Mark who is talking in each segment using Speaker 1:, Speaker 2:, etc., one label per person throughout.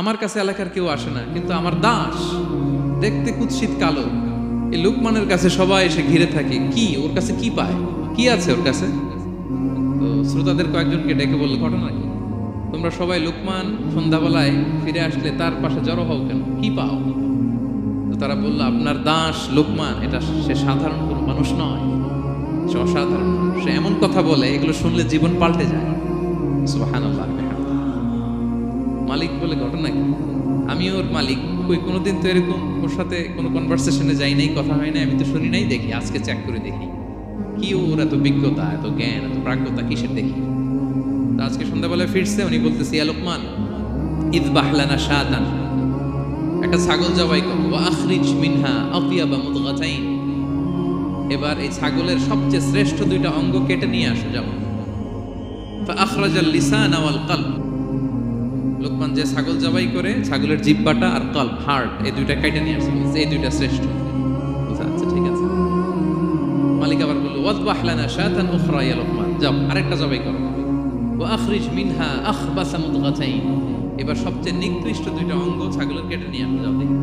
Speaker 1: আমার কাছে এলাকার কেউ আসে না, কিন্তু আমার দাস দেখতে কুৎসিত কালো, এই লুকমানের কাছে সবাই এসে ঘিরে থাকে। কি ওর কাছে কি পায়, কি আছে ওর কাছে? তো শ্রোতাদের কয়েকজনকে ডেকে বললো, ঘটনা কি? তোমরা সবাই লুকমান সন্ধ্যাবেলায় ফিরে আসলে তার পাশে জড়ো হও কেন, কি পাও? তো তারা বললো, আপনার দাস লুকমান, এটা সে সাধারণ কোনো মানুষ নয়, সে অসাধারণ মানুষ। সে এমন কথা বলে, এগুলো শুনলে জীবন পাল্টে যায়। সুবহানাল্লাহ। মালিক বলে, ঘটনা কি? আমি ওর মালিক, কই কোনোদিন তো এরকম ওর সাথে কোনো কনভারসেশনে যাই নাই, কথা হয় নাই, আমি তো শুনি নাই, দেখি আজকে চেক করে দেখি কি ওর এত বিজ্ঞতা, এত জ্ঞান, এত প্রাজ্ঞতা কিসের দেখি। তো আজকে সন্ধ্যাবেলায় ফিরছে, উনি বলতেছে, ইয়া লুকমান ইযবাহ লানা শাতান, একটা ছাগল জবাই করো, ওয়া আখরিজ মিনহা আতিয়াবা মুদগাতাইন, এবার এই ছাগলের সবচেয়ে শ্রেষ্ঠ দুইটা অঙ্গ কেটে নিয়ে আসো, যাও। ফা আখরাজাল লিসানা ওয়াল কলব, লোকমান যে ছাগল জবাই করে ছাগলের জিহ্বাটা আর কলব, হার্ট, এই দুইটা কেটে নিয়ে আসছে, এই দুইটা শ্রেষ্ঠ। আচ্ছা ঠিক আছে। মালিক আবার বলল, ওয়াযবাহ লানা শাতান উখরা ইয়া লুকমান, যাও আরেকটা জবাই করো। ওয়া আখরিজ মিনহা আখবাসা মুদগাতাইন, এবার সবচেয়ে নিকৃষ্ট দুইটা অঙ্গ ছাগলের কেটে নিয়ে আসো, যাও দেখি।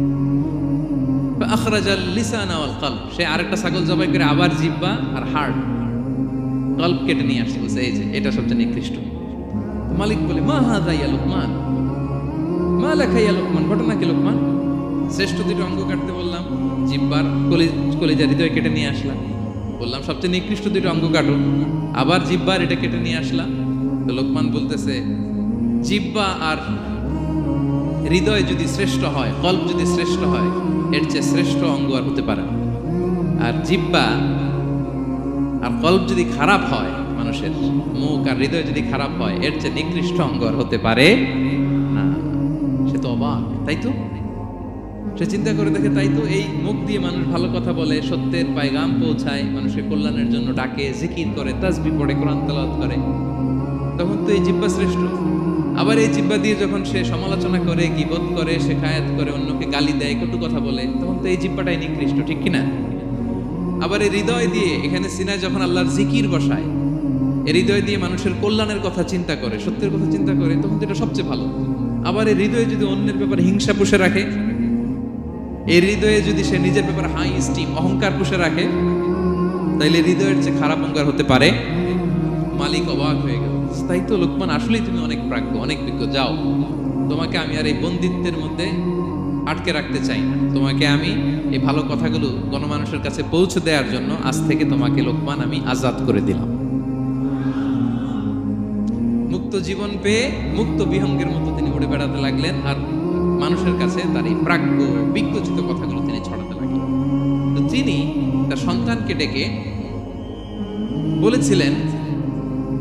Speaker 1: ফা আখরাজাল লিসানা ওয়াল কলব, সে আরেকটা ছাগল জবাই করে আবার জিহ্বা আর হার্ট, কলব কেটে নিয়ে আসছে, বলছে এই যে এটা সবচেয়ে নিকৃষ্ট। মালিক বলে, মা হাযা ইয়া লুকমান, মা লাকা ইয়া লুকমান, ঘটনা কি লুকমান? শ্রেষ্ঠ দুটো অঙ্গ কাটতে বললাম, জিহ্বার কলিজা হৃদয় কেটে নিয়ে আসলাম, বললাম সবচেয়ে নিকৃষ্ট দুটো অঙ্গ কাটো, আবার জিহ্বার এটা কেটে নিয়ে আসলাম। তো লোকমান বলতেছে, জিহ্বা আর হৃদয় যদি শ্রেষ্ঠ হয়, কল্প যদি শ্রেষ্ঠ হয়, এর চেয়ে শ্রেষ্ঠ অঙ্গ আর হতে পারে না। আর জিহ্বা আর কল্প যদি খারাপ হয়, মানুষের মুখ আর হৃদয় যদি খারাপ হয়, এর চেয়ে নিকৃষ্ট অঙ্গ আর হতে পারে না। সে তো অবাক, তাই তো? সে চিন্তা করে দেখে, তাই তো এই মুখ দিয়ে মানুষ ভালো কথা বলে, সত্যের পায়গাম পৌঁছায়, মানুষের কল্যাণের জন্য ডাকে, জিকির করে, তাসবিহ পড়ে, কোরআন তেলাওয়াত করে, তখন তো এই জিহ্বা শ্রেষ্ঠ। আবার এই জিহ্বা দিয়ে যখন সে সমালোচনা করে, গীবত করে, শেখায়াত করে, অন্যকে গালি দেয়, কটু কথা বলে, তখন তো এই জিহ্বাটাই নিকৃষ্ট, ঠিক কিনা? আবার এই হৃদয় দিয়ে, এখানে সিনায় যখন আল্লাহর জিকির বসায়, এই হৃদয় দিয়ে মানুষের কল্যাণের কথা চিন্তা করে, সত্যের কথা চিন্তা করে, তখন তো এটা সবচেয়ে ভালো। আবার এই হৃদয়ে যদি অন্যের ব্যাপারে হিংসা পুষে রাখে, এই হৃদয়ে যদি সে নিজের ব্যাপারে হাই স্টিম, অহংকার পুষে রাখে, তাইলে হৃদয়ের চেয়ে খারাপ অহংকার হতে পারে? মালিক অবাক হয়ে গেল। তাই তো লোকমান, আসলেই তুমি অনেক প্রাজ্ঞ, অনেক বিজ্ঞ, যাও, তোমাকে আমি আর এই বন্দিত্বের মধ্যে আটকে রাখতে চাই না, তোমাকে আমি এই ভালো কথাগুলো গণমানুষের কাছে পৌঁছে দেওয়ার জন্য আজ থেকে তোমাকে লোকমান আমি আজাদ করে দিলাম। মুক্ত জীবন পেয়ে মুক্ত বিহঙ্গের মতো তিনি উড়ে বেড়াতে লাগলেন, আর মানুষের কাছে তার এই প্রাজ্ঞ বিজ্ঞচিত কথাগুলো তিনি ছড়াতে লাগলেন। তো তিনি তার সন্তানকে ডেকে বলেছিলেন,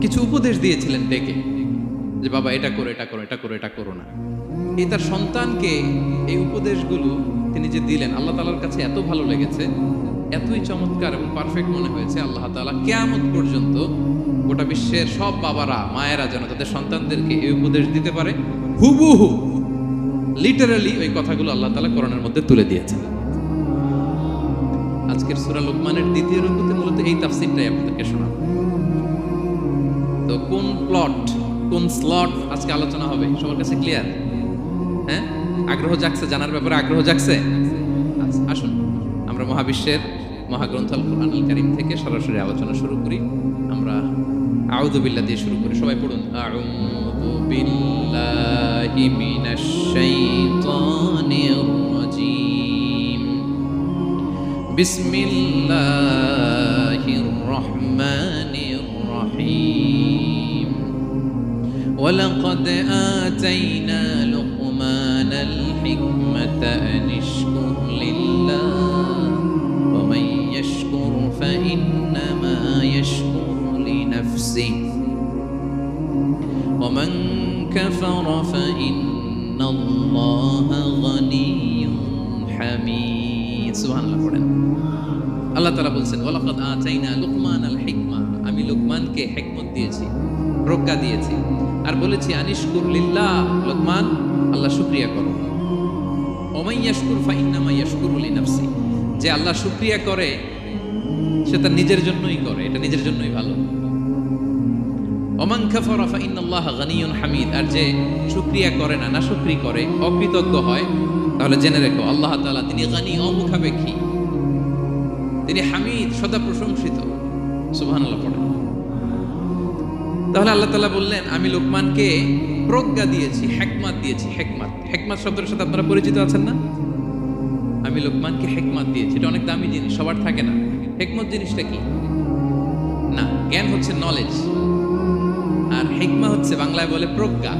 Speaker 1: কিছু উপদেশ দিয়েছিলেন ডেকে, যে বাবা এটা করো, এটা করো, এটা করো, এটা করো না। এই তার সন্তানকে এই উপদেশগুলো তিনি যে দিলেন, আল্লাহ তাআলার কাছে এত ভালো লেগেছে, এতই চমৎকার এবং পারফেক্ট মনে হয়েছে, আল্লাহ তাআলা কিয়ামত পর্যন্ত গোটা বিশ্বের সব বাবারা মায়েরা যেন তাদের সন্তানদেরকে এই উপদেশ দিতে পারে, হুবহু লিটারালি ওই কথাগুলো আল্লাহ তাআলা কোরআনের মধ্যে তুলে দিয়েছেন। আজকের সূরা লুকমানের দ্বিতীয় রুকুতে মূলত এই তাফসীরটাই আপনাদেরকে শোনাবো। তো কোন প্লট, কোন স্লট আজকে আলোচনা হবে, সবার কাছে ক্লিয়ার? হ্যাঁ, আগ্রহ জাগছে, জানার ব্যাপারে আগ্রহ জাগছে? আচ্ছা, আসুন আমরা মহাবিশ্বের মহাগ্রন্থ আল কুরআনুল কারীম থেকে সরাসরি আলোচনা শুরু করি। আমরা আউযু বিল্লাহ দিয়ে শুরু করি, সবাই পড়ুন, আউযু বিল্লাহি মিনাশ শাইতানির রাজীম, বিসমিল্লাহির রহমানির রহিম, ওয়ালাকাদ আতাইনা লুকমানাল হিকমাতা আন ইশকুর লিল্লাহ ওয়া মান ইয়াশকুর ফাইন্নামা ইয়াশকুরু লিনাফসিহি ওয়া মান কাফারা ফাইন্নাল্লাহা গানিয়্যুন হামিদ। সুবহানাল্লাহ পড়েন। আল্লাহ তাআলা বলছেন, ওয়ালাকাদ আতাইনা লুকমানাল হিকমা, আমি লুকমানকে হিকমত দিয়েছি, প্রজ্ঞা দিয়েছি, আর বলেছি আনিশকুর লিল্লাহ, লুকমান আল্লাহ শুকরিয়া করো। ওয়া মান ইয়াশকুর ফাইন্নামা ইয়াশকুরু লিনাফসি, যে আল্লাহ শুকরিয়া করে সে তার নিজের জন্যই করে, এটা নিজের জন্যই ভালো। ওমান কাফারা ফাইন্নাল্লাহা গানিয়ুন হামিদ। আর যে শুকরিয়া করে না, নাশুকরি করে, অকৃতজ্ঞ হয়, তাহলে জেনে রেখো আল্লাহ তাআলা তিনি গানি, অমুখাপেক্ষী, তিনি হামিদ, সদা প্রশংসিত। সুবহানাল্লাহ পড়ে। তাহলে আল্লাহ তাআলা বললেন আমি লোকমানকে প্রজ্ঞা দিয়েছি, হিকমত দিয়েছি। হিকমত, হিকমত শব্দের সাথে আপনারা পরিচিত আছেন না? আমি লোকমানকে হিকমত দিয়েছি। এটা অনেক দামি জিনিস, সবার থাকে না। হিকমত জিনিসটা কি? না, জ্ঞান হচ্ছে নলেজ, আর হিকমা হচ্ছে বাংলায় বলে প্রজ্ঞা,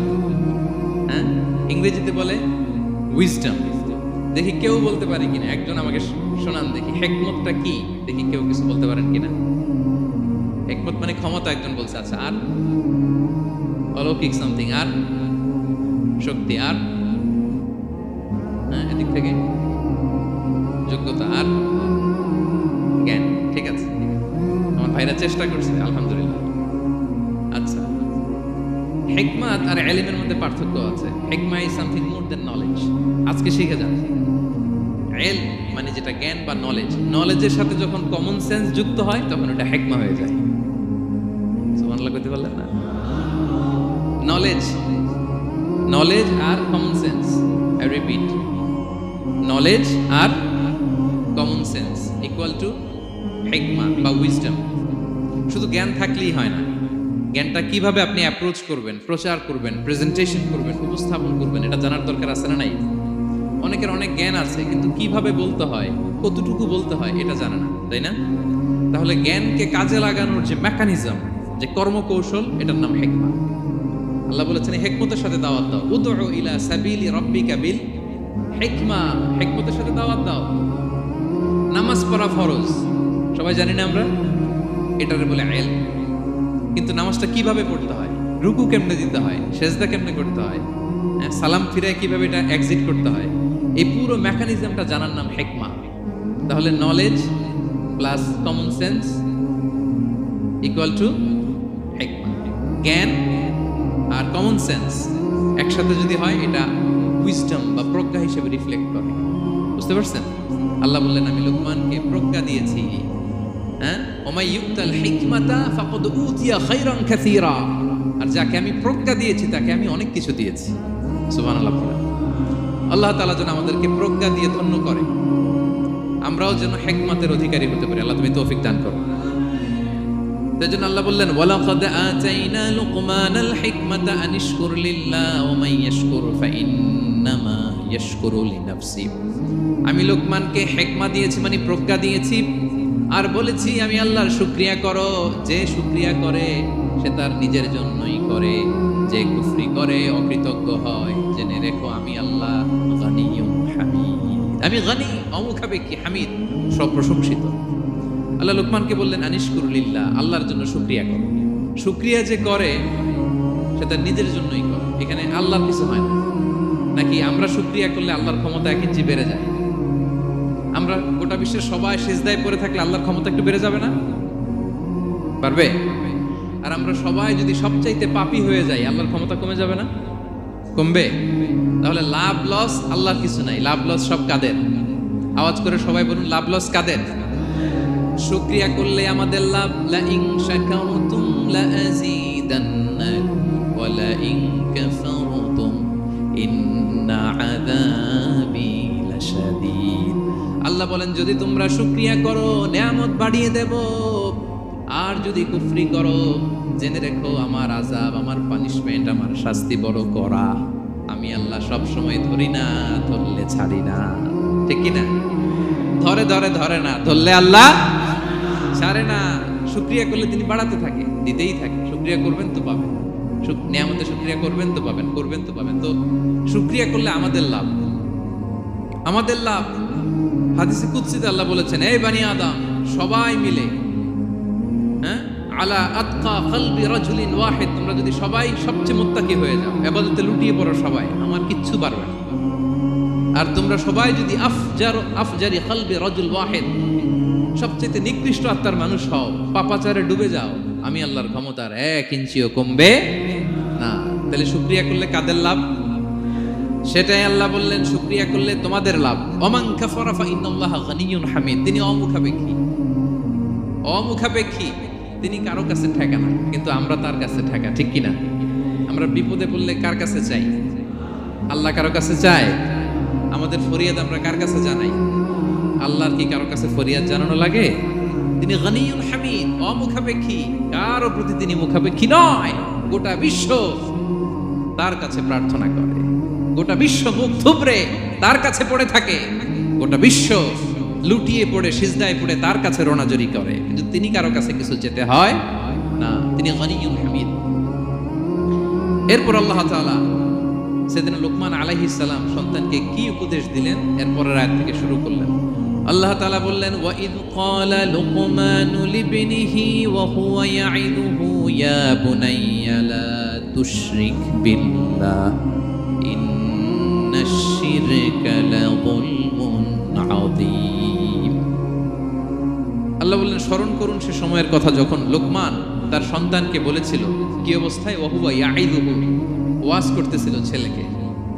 Speaker 1: হ্যাঁ, ইংরেজিতে বলে উইজডম। দেখি কেউ বলতে পারে কিনা, একজন আমাকে শোনান দেখি হিকমতটা কি, দেখি কেউ কিছু বলতে পারেন কিনা। হিকমত মানে ক্ষমতা, একজন বলছে। আচ্ছা, আর অলৌকিক সামথিং, আর শক্তি, আর হ্যাঁ এদিক থেকে যোগ্যতা, আর জ্ঞান। ঠিক আছে, আমার ভাইরা চেষ্টা করছে, আলহামদুলিল্লাহ। আচ্ছা, হিকমত আর ইলমের মধ্যে পার্থক্য আছে। হিকমা is something more than knowledge. আজকে শিখে যান, ইলম মানে যেটা জ্ঞান বা নলেজ, নলেজের সাথে যখন কমন সেন্স যুক্ত হয় তখন ওটা হিকমা হয়ে যায়। সুবহানাল্লাহ কইতে পারলেন না? নলেজ, নলেজ আর common sense, I repeat, knowledge আর কমন সেন্স ইকুয়াল টু হিকমা বা উইজডম। শুধু জ্ঞান থাকলেই হয় না, জ্ঞানটা কিভাবে আপনি অ্যাপ্রোচ করবেন, প্রচার করবেন, প্রেজেন্টেশন করবেন, উপস্থাপন করবেন, এটা জানার দরকার আছে না নাই? অনেকের অনেক জ্ঞান আছে কিন্তু কিভাবে বলতে হয়, কতটুকু বলতে হয় এটা জানে না, তাই না? তাহলে জ্ঞানকে কাজে লাগানোর যে মেকানিজম, যে কর্মকৌশল, এটার নাম হিকমা। আল্লাহ বলেছেন হিকমতের সাথে দাওয়াত দাও, উদউ ইলা সাবিলি রাব্বিকা বিল হিকমা। হিকমতের সাথে দাওয়াত দাও। নামাজ পড়া ফরজ, সবাই জানি না আমরা? এটারে বলে ইলম। কিন্তু নামাজটা কিভাবে পড়তে হয়, রুকু কেমনে দিতে হয়, সেজদা কেমনে করতে হয়, সালাম ফিরায় কিভাবে এটা এক্সিট করতে হয়, এই পুরো মেকানিজমটা জানার নাম হিকমা। তাহলে knowledge plus common sense equal to হিকমা। জ্ঞান আর কমন সেন্স একসাথে যদি হয় এটা উইজডম বা প্রজ্ঞা হিসেবে রিফ্লেক্ট করে। বুঝতে পারছেন? আল্লাহ বললেন আমি লোকমানকে প্রজ্ঞা দিয়েছি। হ্যাঁ, ওমাই ইউতাল হিকমাতা ফাকাদ উতিয়া খায়রান কাসীরা। আর যাকে আমি প্রজ্ঞা দিয়েছি তাকে আমি অনেক কিছু দিয়েছি। সুবহানাল্লাহ। আল্লাহ তাআলা যেন আমাদেরকে প্রজ্ঞা দিয়ে ধন্য করে, আমরাও যেন হিকমতের অধিকারী হতে পারি। আল্লাহ তুমি তৌফিক দান করো। তাইজন্য আল্লাহ বললেন ওয়ালাকাদ আতাইনা লুকমানাল হিকমাতা আনিশকুর লিল্লাহ ওয়া মান ইয়াশকুর ফাইন্নামা ইয়াশকুরু লিনাফসি। আমি লোকমানকে হিকমা দিয়েছি মানে প্রজ্ঞা দিয়েছি, আর বলেছি আমি আল্লাহর শুকরিয়া করো। যে শুকরিয়া করে সে তার নিজের জন্যই করে, যে কুফরি করে, অকৃতজ্ঞ হয়, জেনে রেখো আমি আল্লাহ গানিয়ুন হামিদ। আমি গানি, অমুখাপেক্ষী, হামিদ, সব প্রশংসিত। আল্লাহ লোকমানকে বললেন আনিশকুর লিল্লাহ, আল্লাহর জন্য শুকরিয়া করো। শুকরিয়া যে করে সে তার নিজের জন্যই করে, এখানে আল্লাহর কিছু হয় না। নাকি আমরা শুকরিয়া করলে আল্লাহর ক্ষমতা 1 ইঞ্চি বেড়ে যায়? আমরা গোটা বিশ্বের সবাই সিজদায় পড়ে থাকলে আল্লাহর ক্ষমতা একটু বেড়ে যাবে না? পারবে? আর আমরা সবাই যদি সবচাইতে পাপী হয়ে যাই আল্লাহর ক্ষমতা কমে যাবে না? কমবে। তাহলে লাভ লস আল্লাহর কিছু নাই, লাভ লস সব কাদের? আওয়াজ করে সবাই বলুন, লাভ লস কাদের? শুকরিয়া করলে আমাদের লাভ। লা ইন শাকারতুম লা আযীদান্নাকুম ওয়া লা ইন কাফারতুম ইন্না আযাবি লাশাদীদ। আল্লাহ বলেন যদি তোমরা শুকরিয়া করো নিয়ামত বাড়িয়ে দেব, আর যদি কুফরি করো জেনে রেখো আমার আযাব, আমার পানিশমেন্ট, আমার শাস্তি বড় কড়া। আমি আল্লাহ সব সময় ধরি না, ধরলে ছাড়ি না। ঠিক কি না? ধরে ধরে ধরে না, ধরলে আল্লাহ ছাড়ে না। শুকরিয়া করলে তিনি বাড়াতে থাকে, দিতেই থাকে। শুকরিয়া করবেন তো পাবেন, নিয়ামতে শুকরিয়া করবেন তো পাবেন, করবেন তো পাবেন। তো শুকরিয়া করলে আমাদের লাভ, আমাদের লাভ। হাদিসে কুদসিতে আল্লাহ বলেছেন এই বানি আদম সবাই মিলে, হ্যাঁ, আলা আতকা কলবি রাজুলিন ওয়াহিদ, তোমরা যদি সবাই সবচেয়ে মুত্তাকি হয়ে যাও, ইবাদতে লুটিয়ে পড়ো সবাই, আমার কিচ্ছু পারবে না। আর তোমরা সবাই যদি আফজারি কলবি রাজুল ওয়াহিদ, সবচেয়ে নিকৃষ্ট আত্মার মানুষ হও, পাপাচারে ডুবে যাও, আমি আল্লাহর ক্ষমতার 1 ইঞ্চিও কমবে না। তাহলে শুকরিয়া করলে কাদের লাভ? সেটাই আল্লাহ বললেন শুকরিয়া করলে তোমাদের লাভ। ওমান কাফারা ফাইন্নাল্লাহা গানিয়ুন হামিদ। তিনি অমুখাপেক্ষী, অমুখাপেক্ষী। তিনি কারো কাছে ঠেকা না, কিন্তু আমরা তার কাছে ঠেকা, ঠিক কিনা? আমরা বিপদে পড়লে কার কাছে চাই? আল্লাহ কারো কাছে চায়? আমাদের ফরিয়াদ আমরা কার কাছে জানাই? আল্লাহর কি কারো কাছে ফরিয়াদ জানানো লাগে? তিনি গনিয়ুল হামিদ, অমুখাপেক্ষী, কারো প্রতি তিনি মুখাপেক্ষী নয়। গোটা বিশ্ব তার কাছে প্রার্থনা করে, গোটা বিশ্ব মুখ থুবড়ে তার কাছে পড়ে থাকে, গোটা বিশ্ব লুটিয়ে পড়ে সিজদায় পড়ে তার কাছে রোনাজরি করে, কিন্তু তিনি কারো কাছে কিছু যেতে হয় না। তিনি গনিয়ুল হামিদ। এরপর আল্লাহ তাআলা সেদিন লুকমান আলাইহিস সালাম সন্তানকে কি উপদেশ দিলেন এরপরের আয়াত থেকে শুরু করলেন। আল্লাহ তাআলা বললেন, ওয়া ইয ক্বালা লুকমানু লিবনিহি ওয়া হুয়া ইয়াইদুহু ইয়া বুনাইয়া লা তুশরিক বিল্লাহ ইন্নাশ শিরকা লাযুলমুন আযীম। আল্লাহ বললেন, স্মরণ করুন সে সময়ের কথা যখন লোকমান তার সন্তানকে বলেছিল, কি অবস্থায়? ওয়া হুয়া ইয়াইদুহু, ওয়াজ করতেছিল, ছেলেকে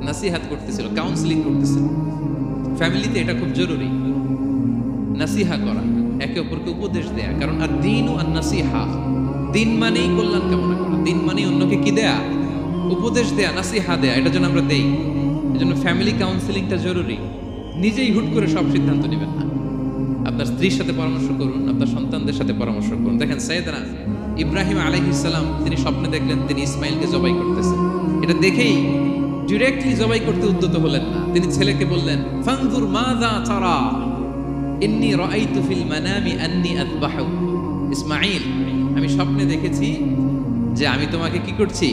Speaker 1: নাসিহাত করতেছিল, কাউন্সেলিং করতেছিল। ফ্যামিলিতে এটা খুব জরুরি, নাসিহা করা, একে অপরকে উপদেশ দেয়া। কারণ আর দিন ও নাসিহা, দিন মানেই কল্যাণ কামনা করা, দিন মানেই অন্যকে কি দেয়া? উপদেশ দেয়া, নাসিহা দেয়া। এটা যেন আমরা দেই। এজন্য ফ্যামিলি কাউন্সেলিংটা জরুরি। নিজেই হুট করে সব সিদ্ধান্ত নেবেন না। আপনার স্ত্রীর সাথে পরামর্শ করুন, আপনার সন্তানদের সাথে পরামর্শ করুন। দেখেন সাইয়েদনা ইব্রাহিম আলাইহিস সালাম তিনি স্বপ্নে দেখলেন তিনি ইসমাইলকে জবাই করতেছেন। এটা দেখেই ডিরেক্টলি জবাই করতে উদ্যত হলেন না। তিনি ছেলেকে বললেন, ফানজুর মাযা তারা ইন্নী রাআইতু ফিল মানামি আন্নী আযবাহু। ইসমাইল, আমি স্বপ্নে দেখেছি যে আমি তোমাকে কি করছি?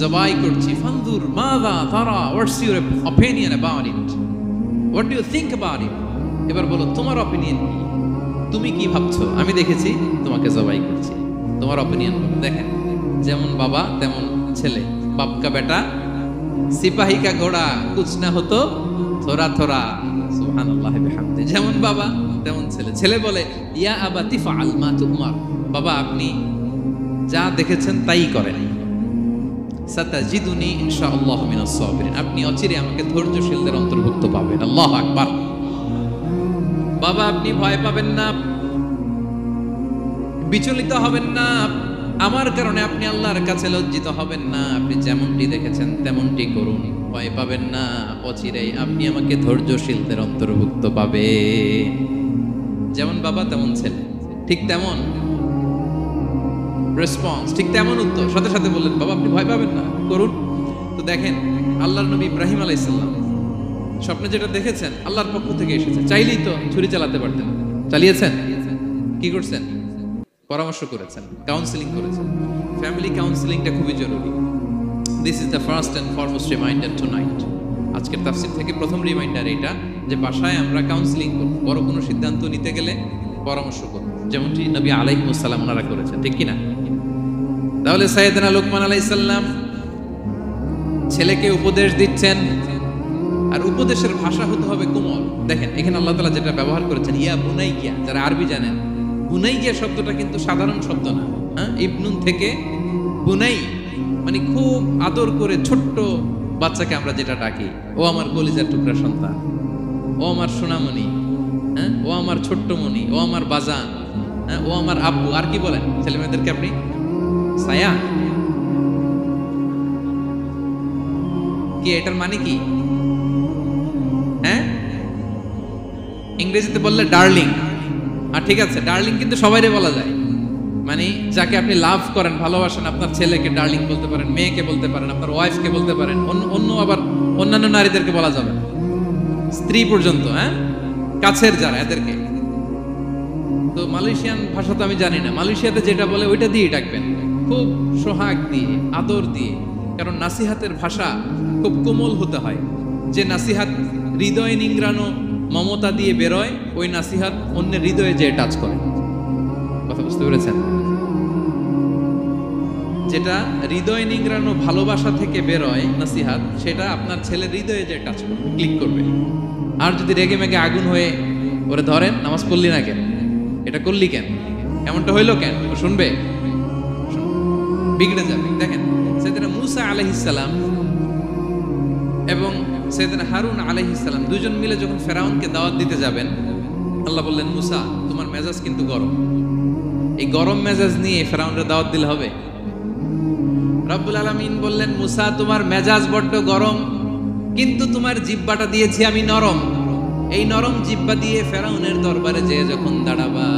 Speaker 1: জবাই করছি। ফানজুর মাযা তারা, what's your opinion about it, what do you think about it. এবার বলো তোমার অপিনিয়ন কি, তুমি কি ভাবছো? আমি দেখেছি তোমাকে জবাই করছি, তোমার অপিনিয়ন বলো। দেখেন, যেমন বাবা তেমন ছেলে। বাপ কা বেটা সিপাহী কা ঘোড়া কুছ না হতো থোড়া থোড়া, সুবহানাল্লাহ বিহামদি। যেমন বাবা তেমন ছেলে। ছেলে বলে, ইয়া আবাতি ফাআল মা তুমার, বাবা আপনি যা দেখেছেন তাই করেন। সাতাজিদুনি ইনশাআল্লাহু মিনাস সাবিরিন, আপনি অচিরে আমাকে ধৈর্যশীলদের অন্তর্ভুক্ত পাবেন। আল্লাহু আকবার। বাবা আপনি ভয় পাবেন না, বিচলিত হবেন না, আমার কারণে আপনি আল্লাহর কাছে লজ্জিত হবেন না। আপনি যেমনটি দেখেছেন তেমনটি করুন, ভয় পাবেন না, অচিরেই আপনি আমাকে ধৈর্যশীলদের অন্তর্ভুক্ত পাবেন। যেমন বাবা তেমন ছেলে, ঠিক তেমন রেসপন্স, ঠিক তেমন উত্তর। সাথে সাথে বললেন, বাবা আপনি ভয় পাবেন না, করুন। তো দেখেন, আল্লাহর নবী ইব্রাহিম আলাইহিস সালাম স্বপ্নে যেটা দেখেছেন আল্লাহর পক্ষ থেকে এসেছে। চাইলেই তো ছুরি চালাতে পারতেন, চালিয়েছেন? কি করছেন? পরামর্শ করেছেন, কাউন্সেলিং করেছেন। ফ্যামিলি কাউন্সেলিংটা খুবই জরুরি। This is the first and foremost reminder tonight. আজকের তাফসীর থেকে প্রথম রিমাইন্ডার এটা যে বাসায় আমরা কাউন্সেলিং করব, বড় কোনো সিদ্ধান্ত নিতে গেলে পরামর্শ করব, যেমনটি নবী আলাইহিস সালাম ওনারা করেছেন, ঠিক কিনা? তাহলে সাইয়েদনা লুকমান আলাইহিস সালাম ছেলেকে উপদেশ দিচ্ছেন, আর উপদেশের ভাষা হতে হবে কোমল। দেখেন এখানে আল্লাহ তাআলা যেটা ব্যবহার করেছেন, ইয়া বুনাইয়া, যারা আরবি জানেন, বুনাইয়া শব্দটা কিন্তু সাধারণ শব্দ না। হ্যাঁ, ইবনুন থেকে বুনাই মানে খুব আদর করে ছোট্ট বাচ্চাকে আমরা যেটা ডাকি, ও আমার কলিজার টুকরা সন্তান, ও আমার সোনামণি, হ্যাঁ, ও আমার ছোট্ট মণি, ও আমার বাজান, হ্যাঁ, ও আমার আব্বু। আর কি বলেন ছেলে মেয়েদেরকে আপনি? সায়া। কি এটার মানে কি? হ্যাঁ, ইংরেজিতে বললে ডার্লিং। আর ঠিক আছে, ডার্লিং কিন্তু সবাইরে বলা যায়, মানে যাকে আপনি লাভ করেন, ভালোবাসেন, আপনার ছেলেকে ডার্লিং বলতে পারেন, মেয়েকে বলতে পারেন, আপনার ওয়াইফকে বলতে পারেন, অন্য আবার অন্যান্য নারীদেরকে বলা যাবে, স্ত্রী পর্যন্ত, হ্যাঁ, কাছের যারা এদেরকে। তো মালয়েশিয়ান ভাষা তো আমি জানি না, মালয়েশিয়াতে যেটা বলে ওইটা দিয়ে ডাকবেন, খুব সোহাগ দিয়ে, আদর দিয়ে। কারণ নাসিহাতের ভাষা খুব কোমল হতে হয়। যে নাসিহাত হৃদয়ে নিংড়ানো মমতা দিয়ে বেরোয়, ওই নাসিহাত অন্যের হৃদয়ে যে টাচ করে। কথা বুঝতে পেরেছেন? যেটা হৃদয় নিংড়ানো ভালোবাসা থেকে বেরোয় নাসিহাত, সেটা আপনার ছেলের হৃদয়ে যে টাচ করবে, ক্লিক করবে। আর যদি রেগে মেগে আগুন হয়ে ওরে ধরেন, নামাজ পড়লি না কেন, এটা করলি কেন, এমনটা হইলো কেন, ও শুনবে? বিগড়ে যাবে। দেখেন সাইয়েদনা মূসা আলাইহিস সালাম এবং সাইয়েদনা হারুন আলাইহিস সালাম দুজন মিলে যখন ফেরাউনকে দাওয়াত দিতে যাবেন, আল্লাহ বললেন, মূসা তোমার মেজাজ কিন্তু গরম, এই গরম মেজাজ নিয়ে ফেরাউনের দাওয়াত দিলে হবে? রব্বুল আলামিন বললেন, মুসা তোমার মেজাজ বড্ড গরম, কিন্তু তোমার জিহ্বাটা দিয়েছি আমি নরম। এই নরম জিহ্বা দিয়ে ফেরাউনের দরবারে যে যখন দাঁড়াবা,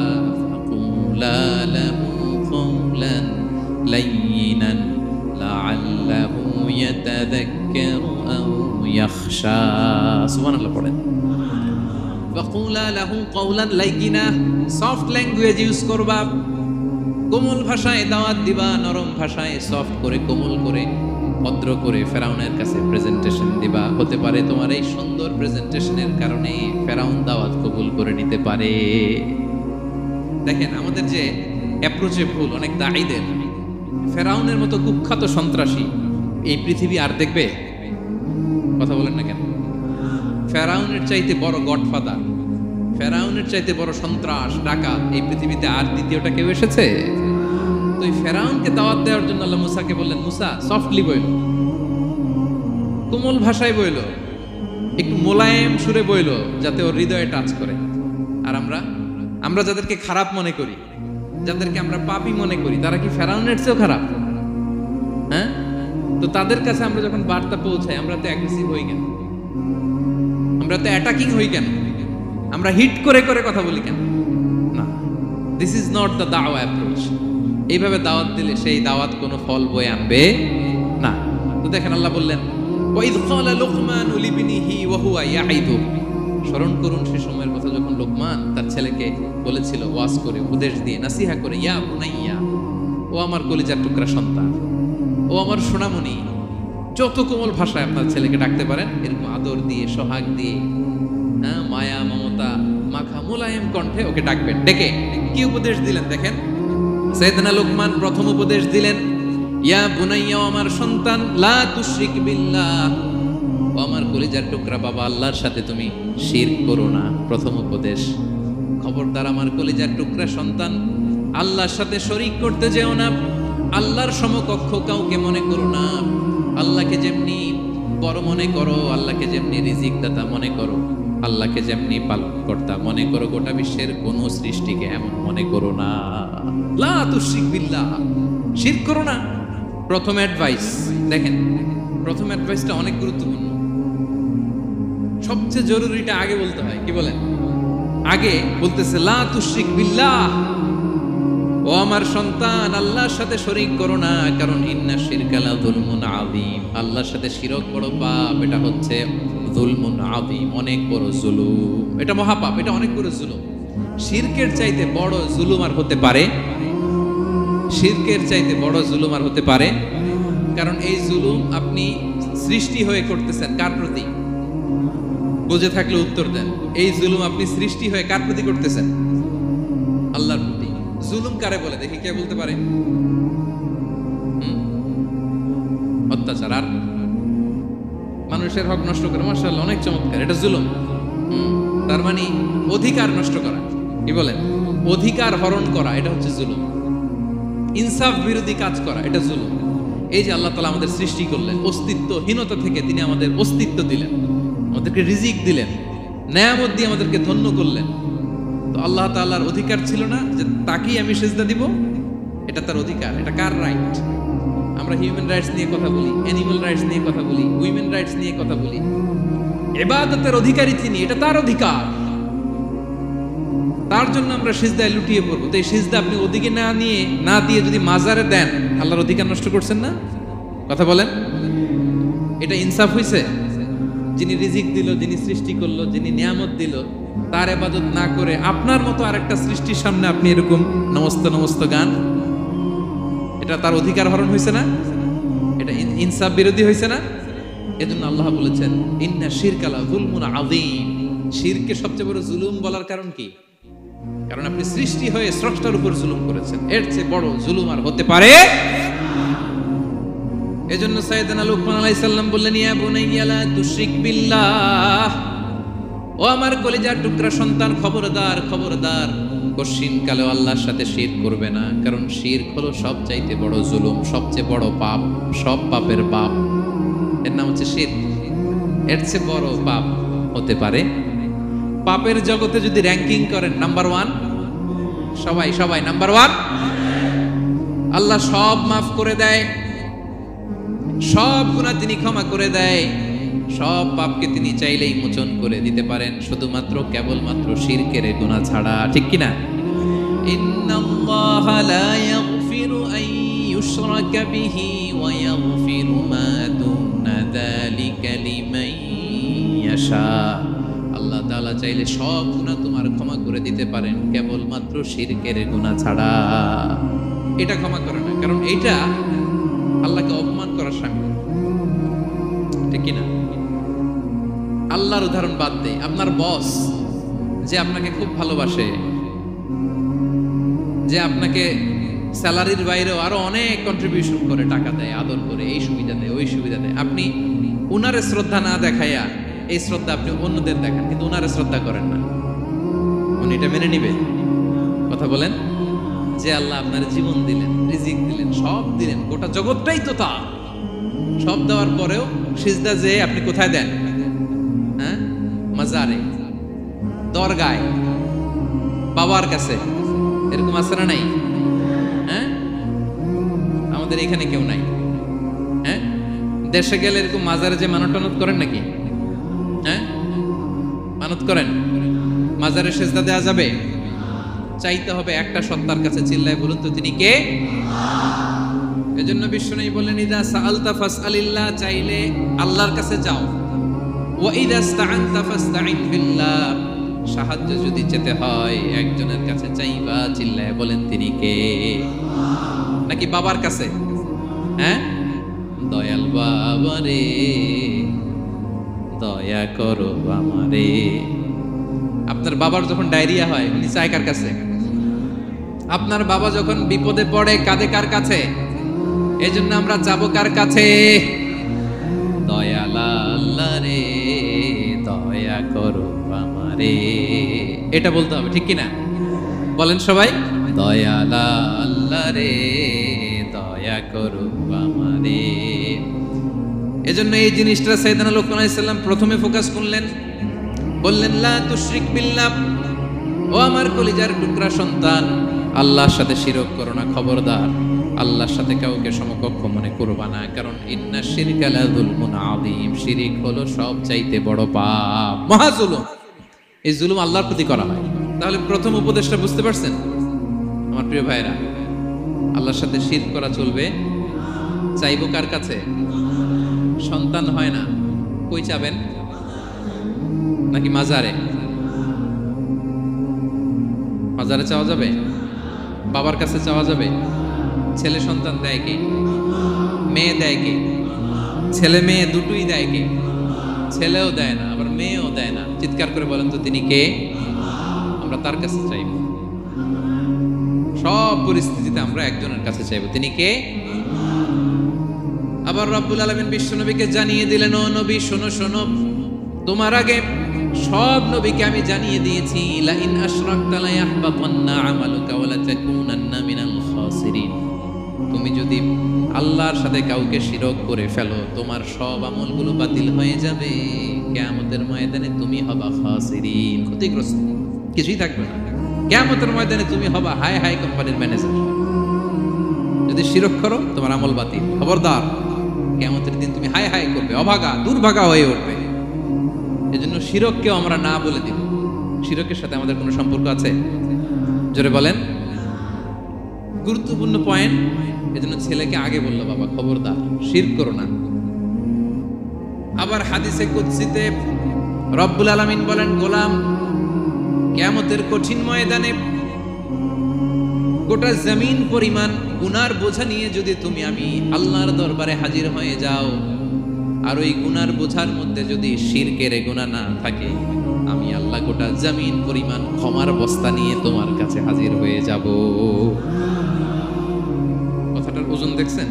Speaker 1: ফাকুলা লাহু কাওলান লাইয়িনান লাআল্লাহু ইয়াতাযাক্কারু আও ইয়াখশা। সুবহানাল্লাহ পড়েন। ফাকুলা লাহু কাওলান লাইয়িনা, সফট ল্যাঙ্গুয়েজ ইউজ করবা, কোমল ভাষায় দাওয়াত দিবা, নরম ভাষায় সফট করে কোমল করে ভদ্র করে ফেরাউনের কাছে প্রেজেন্টেশন দিবা। হতে পারে তোমার এই সুন্দর প্রেজেন্টেশনের কারণে ফেরাউন দাওয়াত কবুল করে নিতে পারে। দেখেন আমাদের যে অ্যাপ্রোচে ভুল অনেক দাঈদের। ফেরাউনের মতো কুখ্যাত সন্ত্রাসী এই পৃথিবী আর দেখবে? কথা বলেন না কেন? ফেরাউনের চাইতে বড় গডফাদার, ফেরাউনের চাইতে বড় সন্ত্রাস ডাকাত এই পৃথিবীতে আর দ্বিতীয়টা কেউ এসেছে? তো এই ফেরাউনকে দাওয়াত দেওয়ার জন্য আল্লাহ মুসাকে বললেন, মুসা সফটলি বইল, কোমল ভাষায় বইল, একটু মোলায়েম সুরে বইল, যাতে ওর হৃদয়ে টাচ করে। আর আমরা যাদেরকে খারাপ মনে করি, যাদেরকে আমরা পাপী মনে করি, তারা কি ফেরাউনের চেয়েও খারাপ? হ্যাঁ, তো তাদের কাছে আমরা যখন বার্তা পৌঁছাই, আমরা তো অ্যাগ্রেসিভ হই কেন? আমরা তো অ্যাটাকিং হই কেন? আমরা হিট করে করে কথা বলি কেন? না, দিস ইজ নট দ্য দাওয়া অ্যাপ্রোচ। এইভাবে দাওয়াত দিলে সেই দাওয়াত কোনো ফল বয়ে আনবে না। তো দেখেন আল্লাহ বললেন, ওয়াইদ ক্বালা লুকমানু লিবনিহি ওয়া হুয়া ইয়াইদু। স্মরণ করুন সে সময়ের কথা যখন লোকমান তার ছেলেকে বলেছিল, ওয়াজ করে, উপদেশ দিয়ে, নাসিহা করে, ইয়া বুনাইয়া, ও আমার কলিজার টুকরা সন্তান, ও আমার সোনামণি। যত কোমল ভাষায় আপনার ছেলেকে ডাকতে পারেন, এরকম আদর দিয়ে, সোহাগ দিয়ে, মায়া মমতা মাখা মোলায়েম কণ্ঠে ওকে ডাকবেন। ডেকে কি উপদেশ দিলেন দেখেন। সাইয়েদনা লোকমান প্রথম উপদেশ দিলেন, ইয়া বুনাইয়া, আমার সন্তান, লা তুশরিক বিল্লাহ, ও আমার কলিজার টুকরা বাবা, আল্লাহর সাথে তুমি শিরক করো না। প্রথম উপদেশ, খবরদার আমার কলিজার টুকরা সন্তান, আল্লাহর সাথে শরীক করতে যেও না, আল্লাহর সমকক্ষ কাউকে মনে করো না। আল্লাহকে যেমনি বড় মনে করো, আল্লাহকে যেমনি রিজিক দাতা মনে করো, আল্লাহকে যেমনি পালনকর্তা মনে করো, গোটা বিশ্বের কোন সৃষ্টিকে এমন মনে করো না। লা তুশরিক বিল্লাহ, শিরক করো না। প্রথম অ্যাডভাইস দেখেন, প্রথম অ্যাডভাইসটা অনেক গুরুত্বপূর্ণ। সবচেয়ে জরুরিটা আগে বলতে হয়। কি বলেন? আগে বলতেছে লা তুশরিক বিল্লাহ, ও আমার সন্তান, আল্লাহর সাথে শরীক করো না, কারণ ইন্না শিরকা লা যুলমুন আযীম, আল্লাহর সাথে শিরক বড় পাপ। এটা হচ্ছে যুলমুন আযীম, অনেক বড় জুলুম। এটা মহাপাপ, এটা অনেক বড় জুলুম। শিরকের চাইতে বড় জুলুম আর হতে পারে? শিরকের চাইতে বড় জুলুম আর হতে পারে? কারণ এই জুলুম আপনি সৃষ্টি হয়ে করতেছেন কার প্রতি? বুঝে থাকলে উত্তর দেন। এই জুলুম আপনি সৃষ্টি হয়ে কার প্রতি করতেছেন? আল্লাহর প্রতি। জুলুম কারে বলে দেখি, কে বলতে পারে? অত্যাচার আর মানুষের হক নষ্ট করে। মাশাআল্লাহ, অনেক চমৎকার, এটা জুলুম। তার মানে অধিকার নষ্ট করা। কি বলেন? অধিকার হরণ করা, এটা হচ্ছে জুলুম। ইনসাফ বিরোধী কাজ করা, এটা জুলুম। এই যে আল্লাহ তাআলা আমাদের সৃষ্টি করলেন, অস্তিত্বহীনতা থেকে তিনি আমাদের অস্তিত্ব দিলেন, আমাদেরকে রিজিক দিলেন, নেয়ামত দিয়ে আমাদেরকে ধন্য করলেন। তো আল্লাহ তাআলার অধিকার ছিল না যে তাকেই আমি সিজদা দিব? এটা তার অধিকার। এটা কার রাইট? আমরা হিউম্যান রাইটস নিয়ে কথা বলি, অ্যানিমাল রাইটস নিয়ে কথা বলি, উইমেন রাইটস নিয়ে কথা বলি। ইবাদতের অধিকারী তিনি, এটা তার অধিকার। তার জন্য আমরা সিজদায় লুটিয়ে পড়বো। তো এই সিজদা আপনি ওদিকে না দিয়ে যদি মাজারে দেন, আল্লাহর অধিকার নষ্ট করছেন না? কথা বলেন, এটা ইনসাফ হইছে? যিনি রিজিক দিল, যিনি সৃষ্টি করলো, যিনি নিয়ামত দিল, তার ইবাদত না করে আপনার মতো আরেকটা সৃষ্টির সামনে আপনি এরকম নমস্ত নমস্ত গান, এটা তার অধিকার হরণ হয়েছে না? এটা ইনসাফ বিরোধী হয়েছে না? এজন্য আল্লাহ বলেছেন, ইন্না শিরকা লা যুলমুন আযীম। শিরকে সবচেয়ে বড় জুলুম বলার কারণ কি? কারণ আপনি সৃষ্টি হয়ে স্রষ্টার উপর জুলুম করেছেন। এর চেয়ে বড় জুলুম আর হতে পারে? এজন্য সাইয়েদনা লুকমান আলাইহিস সালাম বললেন, ইয়া বুনাইয়া লা তুশরিক বিল্লাহ, ও আমার কলিজার টুকরা সন্তান, খবরদার খবরদার, কশিন কালেও আল্লাহর সাথে শিরক করবে না। কারণ শিরক হলো সবচাইতে বড় জুলুম, সবচেয়ে বড় পাপ, সব পাপের বাপ। এর নাম হচ্ছে শিরক। এর চেয়ে বড় পাপ হতে পারে? পাপের জগতে যদি র্যাঙ্কিং করেন, নাম্বার 1 সবাই সবাই নাম্বার ওয়ান। আল্লাহ সব মাফ করে দেয়, সব গুনাহ তিনি ক্ষমা করে দেয়, সব পাপকে তিনি চাইলেই মোচন করে দিতে পারেন, শুধুমাত্র কেবলমাত্র শিরকের গুনাহ ছাড়া। ঠিক কিনা? ইন্নাল্লাহা লা ইয়াগফিরু আন ইউশরাকা বিহি ওয়া ইয়াগফিরু মা দুনা যালিকা লিমান ইয়াশা। আল্লাহ তাআলা চাইলে সব গুনাহ তোমার ক্ষমা করে দিতে পারেন, কেবলমাত্র শিরকের গুনাহ ছাড়া। এটা ক্ষমা করে না, কারণ এটা আল্লাহকে অপমান করার শামিল। ঠিক কিনা? আল্লাহর উদাহরণ বাদ দেয়, আপনার বস যে আপনাকে খুব ভালোবাসে, যে আপনাকে স্যালারির বাইরেও আরো অনেক কন্ট্রিবিউশন করে, টাকা দেয়, আদর করে, এই সুবিধা দেয়, ওই সুবিধা দেয়, আপনি উনারে শ্রদ্ধা না দেখাইয়া এই শ্রদ্ধা আপনি অন্যদের দেখান, কিন্তু উনারে শ্রদ্ধা করেন না, উনি এটা মেনে নিবে? কথা বলেন। যে আল্লাহ আপনার জীবন দিলেন, রিজিক দিলেন, সব দিলেন, গোটা জগৎটাই তো তা, সব দেওয়ার পরেও সিজদা যে আপনি কোথায় দেন? হ্যাঁ, মাজারে, দরগায়, বাবার কাছে। এরকম আছে না নাই? হ্যাঁ, আমাদের এখানে কেউ নাই। হ্যাঁ, দেশে গেলে এরকম মাজারে যে মানত টানত করেন নাকি? হ্যাঁ, মানত করেন? মাজারে সিজদা দেওয়া যাবে? চাইতে হবে একটা সত্তার কাছে। চিল্লায় বলুন তো তিনি কে? এজন্য বিশ্বনবী বলেন, ইদা সাআলতা ফাসআলিল্লাহ, চাইলে আল্লাহর কাছে যাও। ওয়া ইদা ইসতাআনতা ফাসতাইন বিল্লাহ, সাহায্য যদি চেতে হয় একজনের কাছে চাইবা। চিল্লায় বলেন তিনি কে? নাকি বাবার কাছে? হ্যাঁ, দয়াল বাবা রে দয়া করো আমারে। আপনার বাবার যখন ডায়রিয়া হয় উনি চায় কার কাছে? আপনার বাবা যখন বিপদে পড়ে কাঁদে কার কাছে? এই জন্য আমরা যাবো কার কাছে? দয়াল আল্লাহ রে দয়া করো আমারে, এটা বলতে হবে। ঠিক কিনা? বলেন সবাই, দয়াল আল্লাহ রে দয়া করো আমারে। এজন্য এই জিনিসটা সাইয়েদনা লুকমান আলাইহিস সালাম প্রথমে ফোকাস করলেন, বললেন লা তুশরিক বিল্লাহ, ও আমার কলিজার টুকরা সন্তান, আল্লাহর সাথে শিরক করো না, খবরদার। আল্লাহর সাথে কাউকে সমকক্ষ মনে করবা না, কারণ ইন্না শিরকা লা যুলমুন আযীম, শিরক হলো সবচাইতে বড় পাপ, মহা জুলুম। এই জুলুম আল্লাহর প্রতি করা হয়। তাহলে প্রথম উপদেশটা বুঝতে পারছেন আমার প্রিয় ভাইরা? আল্লাহর সাথে শিরক করা চলবে। চাইবো কার কাছে? সন্তান হয় না, কই চাবেন? নাকি মাজারে? মাজারে চাওয়া যাবে? বাবার কাছে চাওয়া যাবে? ছেলে সন্তান দেয় কে? মেয়ে দেয় কে? ছেলে মেয়ে দুটোই দেয় কে? ছেলেও দেয় না, আবার মেয়েও দেয় না। চিৎকার করে বলেন তো তিনি কে? আমরা তার কাছে চাইব। সব পরিস্থিতিতে আমরা একজনের কাছে চাইব, তিনি কে? আবার রব্বুল আলামিন বিশ্বনবীকে জানিয়ে দিলেন, ও নবী শোনো শোনো, তোমার আগে সব নবীকে আমি জানিয়ে দিয়েছি, লা ইন আশরাকতা লা ইয়াহবাতান্না আমালুকা ওয়া লা তাকুনান্না মিনাল খাসিরিন। তুমি যদি আল্লাহর সাথে কাউকে শিরক করে ফেলো, তোমার সব আমলগুলো বাতিল হয়ে যাবে, কিয়ামতের ময়দানে তুমি হবা খাসিরিন, ক্ষতিগ্রস্ত, কিছুই থাকবে না। কিয়ামতের ময়দানে তুমি হবা হাই হাই কোম্পানির ম্যানেজার। যদি শিরক করো তোমার আমল বাতিল, খবরদার, কিয়ামতের দিন তুমি হাই হাই করবে, অভাগা দুর্ভাগা হয়ে উঠবে। এজন্য শিরককেও আমরা না বলে দিব। শিরকের সাথে আমাদের কোনো সম্পর্ক আছে? জোরে বলেন। গুরুত্বপূর্ণ পয়েন্ট। এজন্য ছেলেকে আগে বললো, বাবা খবরদার শিরক করো না। আবার হাদিসে কুদসিতে রব্বুল আলামিন বলেন, গোলাম কিয়ামতের কঠিন ময়দানে গোটা জমিন পরিমাণ গুনার বোঝা নিয়ে যদি তুমি আমি আল্লাহর দরবারে হাজির হয়ে যাও, আর ওই গুনার বোঝার মধ্যে যদি শিরকের গুনাহ না থাকে, আমি আল্লাহ গোটা জমিন পরিমাণ ক্ষমার বস্তা নিয়ে তোমার কাছে হাজির হয়ে যাব। কথাটার ওজন দেখছেন?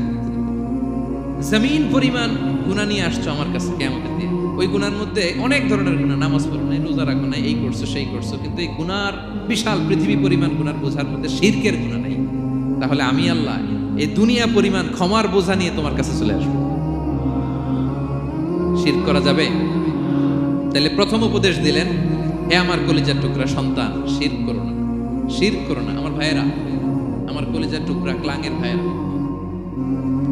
Speaker 1: জমিন পরিমাণ গুনাহ নিয়ে আসছো আমার কাছে কিয়ামতের দিন। ওই গুনার মধ্যে অনেক ধরনের গুনাহ, নামাজ পড়ো না, রোজা রাখো না, এই করছো সেই করছো, কিন্তু এই গুনার বিশাল পৃথিবী পরিমাণ গুনার বোঝার মধ্যে শিরকের গুনাহ নাই। তাহলে আমি আল্লাহ এই দুনিয়া পরিমাণ ক্ষমার বোঝা নিয়ে তোমার কাছে চলে আসবো। শিরক করা যাবে? তাহলে প্রথম উপদেশ দিলেন, হে আমার কলিজার টুকরা সন্তান, শিরক করো না। শিরক করো না। আমার ভাইয়েরা, আমার কলিজার টুকরা ক্লাঙের ভাইয়েরা,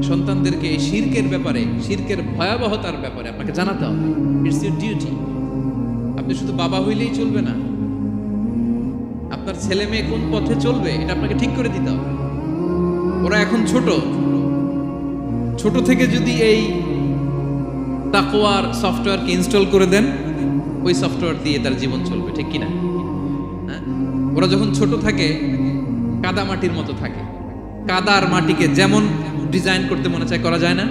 Speaker 1: সন্তানদেরকে এই শিরকের ব্যাপারে, শিরকের ভয়াবহতার ব্যাপারে আপনাকে জানাতে হবে। It's your duty. আপনি শুধু বাবা হইলেই চলবে না, আপনার ছেলে মেয়ে কোন পথে চলবে এটা আপনাকে ঠিক করে দিতে হবে। ওরা এখন ছোট, ছোট থেকে যদি এই তাকওয়ার সফটওয়্যারকে ইনস্টল করে দেন, ওই সফটওয়্যার দিয়ে তার জীবন চলবে, ঠিক কিনা? হ্যাঁ, ওরা যখন ছোট থাকে কাদা মাটির মতো থাকে। কাদার মাটিকে যেমন ডিজাইন করতে মনে চায় করা যায় না?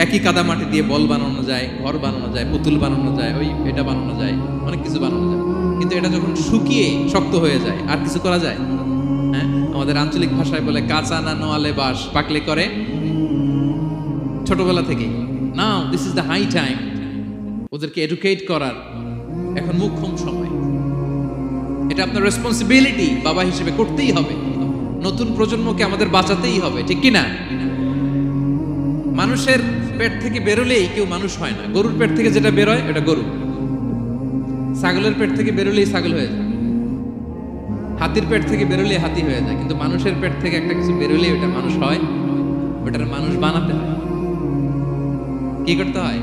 Speaker 1: একই কাদা মাটি দিয়ে বল বানানো যায়, ঘর বানানো যায়, পুতুল বানানো যায়, ওই এটা বানানো যায়, অনেক কিছু বানানো যায়। কিন্তু এটা যখন শুকিয়ে শক্ত হয়ে যায় আর কিছু করা যায়? হ্যাঁ, আমাদের আঞ্চলিক ভাষায় বলে কাঁচা না নোয়ালে বাঁশ, পাকলে করে। ছোটবেলা থেকেই now this is the high time ওদেরকে এডুকেট করার, এখন মুখ্যম সময়। এটা আপনার রেসপন্সিবিলিটি, বাবা হিসেবে করতেই হবে। নতুন প্রজন্মকে আমাদের বাঁচাতেই হবে, ঠিক কিনা? মানুষের পেট থেকে বেরোলেই কেউ মানুষ হয় না। গরুর পেট থেকে যেটা বেরোয় এটা গরু, ছাগলের পেট থেকে বেরোলেই ছাগল হয়ে যায়, হাতির পেট থেকে বেরোলেই হাতি হয়ে যায়। কিন্তু মানুষের পেট থেকে একটা কিছু বেরোলেই ওটা মানুষ হয়, ওটার মানুষ বানাতে হয়। কি করতে হয়?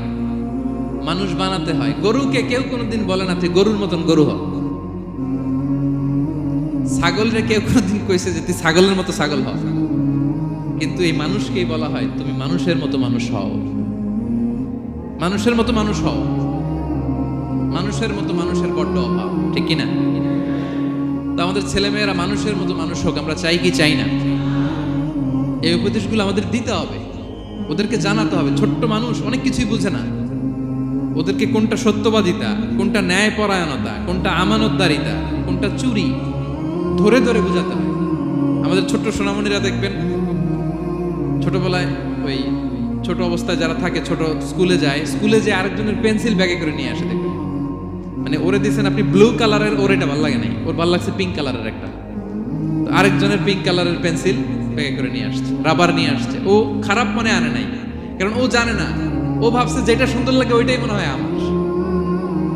Speaker 1: মানুষ বানাতে হয়। গরুকে কেউ কোনোদিন বলে না তুই গরুর মতন গরু হ। ছাগলরে কেউ কোনোদিন কইছে যে তুই ছাগলের মতো ছাগল হ। কিন্তু এই মানুষকেই বলা হয় তুমি মানুষের মতো মানুষ হও, মানুষের মতো মানুষ হও। মানুষের মতো মানুষের বড্ড অভাব, ঠিক কিনা? তো আমাদের ছেলেমেয়েরা মানুষের মতো মানুষ হোক, আমরা চাই কি চাই না? এই উপদেশগুলো আমাদের দিতে হবে, ওদেরকে জানাতে হবে। ছোট্ট মানুষ অনেক কিছুই বুঝে না, ওদেরকে কোনটা সত্যবাদিতা, কোনটা ন্যায়পরায়ণতা, কোনটা আমানতদারিতা, কোনটা চুরি ধরে ধরে বোঝাতে হয়। আমাদের ছোট্ট সোনামণিরা দেখবেন ছোটবেলায় ওই ছোট অবস্থায় যারা থাকে, ছোট স্কুলে যায়, স্কুলে যে আরেকজনের পেন্সিল ব্যাগে করে নিয়ে আসে দেখবেন। মানে ওরে দিয়েছেন আপনি ব্লু কালারের, ওর এটা ভালো লাগে নাই, ওর ভালো লাগছে পিঙ্ক কালারের একটা, তো আরেকজনের পিঙ্ক কালারের পেন্সিল ব্যাগে করে নিয়ে আসছে, রাবার নিয়ে আসছে। ও খারাপ মনে আনে নাই, কারণ ও জানে না, ও ভাবছে যেটা সুন্দর লাগে ওইটাই মনে হয় আমার।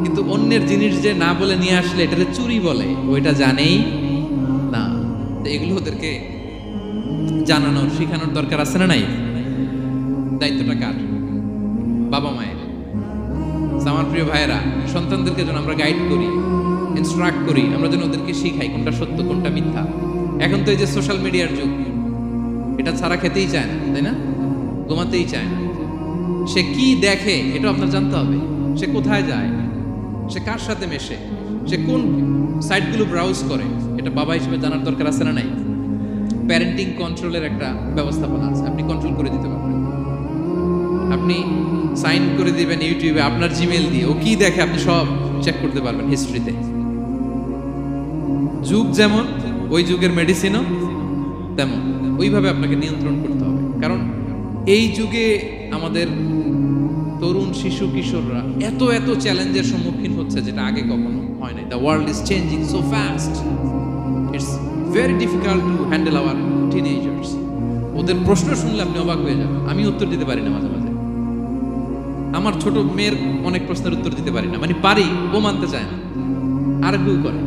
Speaker 1: কিন্তু অন্যের জিনিস যে না বলে নিয়ে আসলে এটাকে চুরি বলে, ওইটা জানেই না। তো এগুলো ওদেরকে জানানোর, শিখানোর দরকার আছে না নাই? দায়িত্বটা কার? বাবা মায়ের। আমার প্রিয় ভাইয়েরা, সন্তানদেরকে যেন আমরা গাইড করি, ইনস্ট্রাক্ট করি, আমরা যেন ওদেরকে শিখাই কোনটা সত্য কোনটা মিথ্যা। এখন তো এই যে সোশ্যাল মিডিয়ার যুগ, এটা ছাড়া খেতেই চায় না, তাই না? ঘুমাতেই চায় না। সে কি দেখে এটা আপনার জানতে হবে। সে কোথায় যায়, সে কার সাথে মেশে, সে কোন সাইটগুলো ব্রাউজ করে, এটা বাবা হিসেবে জানার দরকার আছে না নাই? প্যারেন্টিং কন্ট্রোলের একটা ব্যবস্থাপনা আছে, আপনি কন্ট্রোল করে দিতে পারবেন। আপনি সাইন করে দিবেন ইউটিউবে আপনার জিমেল দিয়ে, ও কি দেখে আপনি সব চেক করতে পারবেন হিস্ট্রিতে। যুগ যেমন, ওই যুগের মেডিসিনও তেমন, ওইভাবে আপনাকে নিয়ন্ত্রণ করতে হবে। কারণ এই যুগে আমাদের তরুণ শিশু কিশোররা এত এত চ্যালেঞ্জের সম্মুখীন হচ্ছে যেটা আগে কখনো হয় নাই। The world is changing so fast, it's very difficult to handle our teenagers. ওদের প্রশ্ন শুনলে আপনি অবাক হয়ে যাবেন। আমি উত্তর দিতে পারি না মাঝে মাঝে, আমার ছোট মেয়ের অনেক প্রশ্নের উত্তর দিতে পারি না, মানে পারি, ও মানতে চায় না, আর্গুই করে,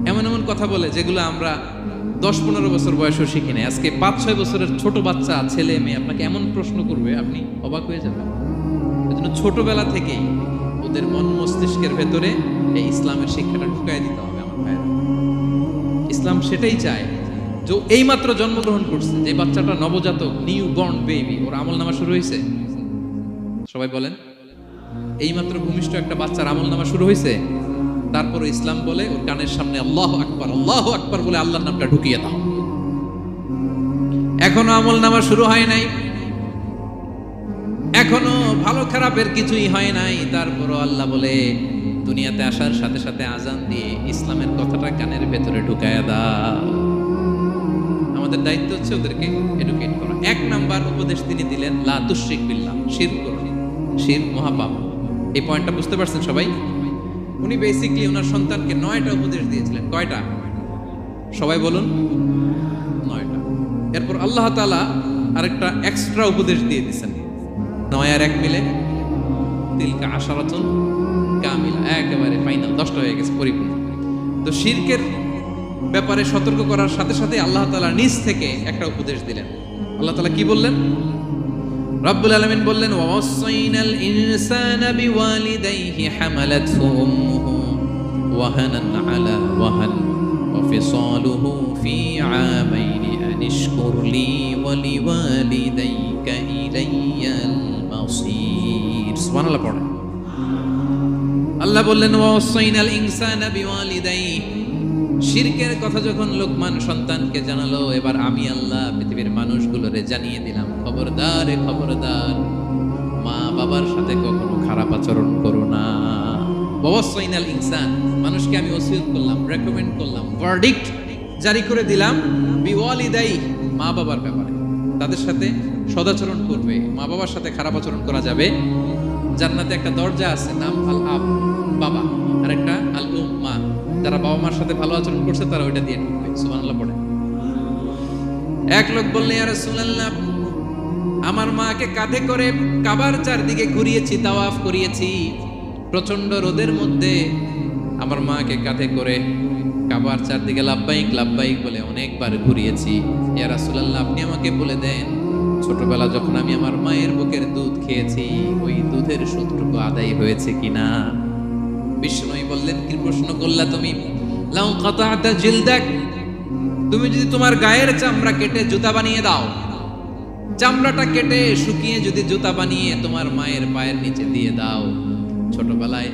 Speaker 1: এমন এমন কথা বলে যেগুলো আমরা 10-15 বছর বয়সেও শিখি নাই। আজকে 5-6 বছরের ছোট বাচ্চা, ছেলে মেয়ে আপনাকে এমন প্রশ্ন করবে আপনি অবাক হয়ে যাবেন। এজন্য ছোটবেলা থেকেই ওদের মন মস্তিষ্কের ভেতরে এই ইসলামের শিক্ষাটা ঢুকাই দিতে হবে। আমার ভাইয়েরা, ইসলাম সেটাই চায় যে এইমাত্র জন্মগ্রহণ করছে যে বাচ্চাটা, নবজাতক, নিউ বর্ন বেবি, ওর আমল নামা শুরু হয়েছে। সবাই বলেন, এইমাত্র ভূমিষ্ঠ একটা বাচ্চার আমল নামা শুরু হয়েছে। তারপরে ইসলাম বলে ওর কানের সামনে আল্লাহু আকবার বলে আল্লাহর নামটা ঢুকিয়ে দাও। এখনো আমল নামা শুরু হয় নাই, এখনো ভালো খারাপের কিছুই হয় নাই, তারপরও আল্লাহ বলে দুনিয়াতে আসার সাথে সাথে আজান দিয়ে ইসলামের কথাটা কানের ভেতরে ঢুকায়া দাও। আমাদের দায়িত্ব হচ্ছে ওদেরকে এডুকেট করা। 1 নাম্বার উপদেশ তিনি দিলেন, লা তুশরিক বিল্লাহ, শিরক করো না, শিরক মহাপাপ। এই পয়েন্টটা বুঝতে পারছেন সবাই? উনি বেসিক্যালি ওনার সন্তানকে 9টা উপদেশ দিয়েছিলেন। কয়টা? সবাই বলুন, 9টা। এরপর আল্লাহ তাআলা আরেকটা এক্সট্রা উপদেশ দিয়ে দিয়েছেন, 9 আর 1 মিলে তিলকা আশারাতুন কামিলা, একেবারে ফাইনাল, 10টা হয়ে গেছে, পরিপূর্ণ। তো শিরকের ব্যাপারে সতর্ক করার সাথে সাথে আল্লাহ তাআলা নিজ থেকে একটা উপদেশ দিলেন। আল্লাহ তাআলা কি বললেন? রব্বুল আলামিন বললেন, ওয়াসাইনাল ইনসানা বিওয়ালিদাইহি হামালাতহু উম্মুহু ওয়াহানান আলা ওয়াহান ওয়া ফিসালুহু ফি আমাইনি আন ইশকুর লি ওয়া লিওয়ালিদাইকা ইলাইয়াল মাসির। সুবহানাল্লাহ পড়ে। আল্লাহ বললেন, ওয়াসাইনাল ইনসানা বিওয়ালিদাইহি। শিরকের কথা যখন লোকমান সন্তানকে জানালো, এবার আমি আল্লাহ পৃথিবীর মানুষগুলোরে জানিয়ে দিলাম, খবরদার খবরদার, মা বাবার সাথে কখনো খারাপ আচরণ করো না। ওয়াসাইনাল ইনসান, মানুষকে আমি ওসিয়ত করলাম, রেকমেন্ড করলাম, ভার্ডিক্ট জারি করে দিলাম, বিওয়ালিদাই, মা বাবার ব্যাপারে তাদের সাথে সদাচরণ করবে। মা বাবার সাথে খারাপ আচরণ করা যাবে। জান্নাতে একটা দরজা আছে, নাম আল আব, বাবা, আর একটা আল উম, মা। যারা বাবা মার সাথে ভালো আচরণ করছে তারা ওইটা দিয়ে ঢুকবে। সুবহানাল্লাহ পড়ে। এক লোক বললেন, ইয়া রাসূলুল্লাহ, আমার মাকে কাঁধে করে কাবার চারদিকে ঘুরিয়েছি, তাওয়াফ করিয়েছি, প্রচন্ড রোদের মধ্যে আমার মাকে কাঁধে করে কাবার চারদিকে লাব্বাইক লাব্বাইক বলে অনেকবার ঘুরিয়েছি। ইয়া রাসূলুল্লাহ, আপনি আমাকে বলে দেন, ছোটবেলা যখন আমি আমার মায়ের বুকের দুধ খেয়েছি, ওই দুধের সুদটুকু আদায় হয়েছে কিনা? বিষ্ণুই বললেন, কি প্রশ্ন করলা তুমি? লাউ কাতা'তা জিলদাক, তুমি যদি তোমার গায়ের চামড়া কেটে জুতা বানিয়ে দাও, চামড়াটা কেটে শুকিয়ে যদি জুতা বানিয়ে তোমার মায়ের পায়ের নিচে দিয়ে দাও, ছোটবেলায়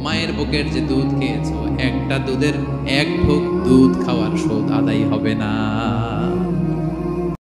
Speaker 1: মায়ের বুকের যে দুধ খেয়েছো, একটা দুধের এক ঢোক দুধ খাওয়ার শোধ আদায় হবে না।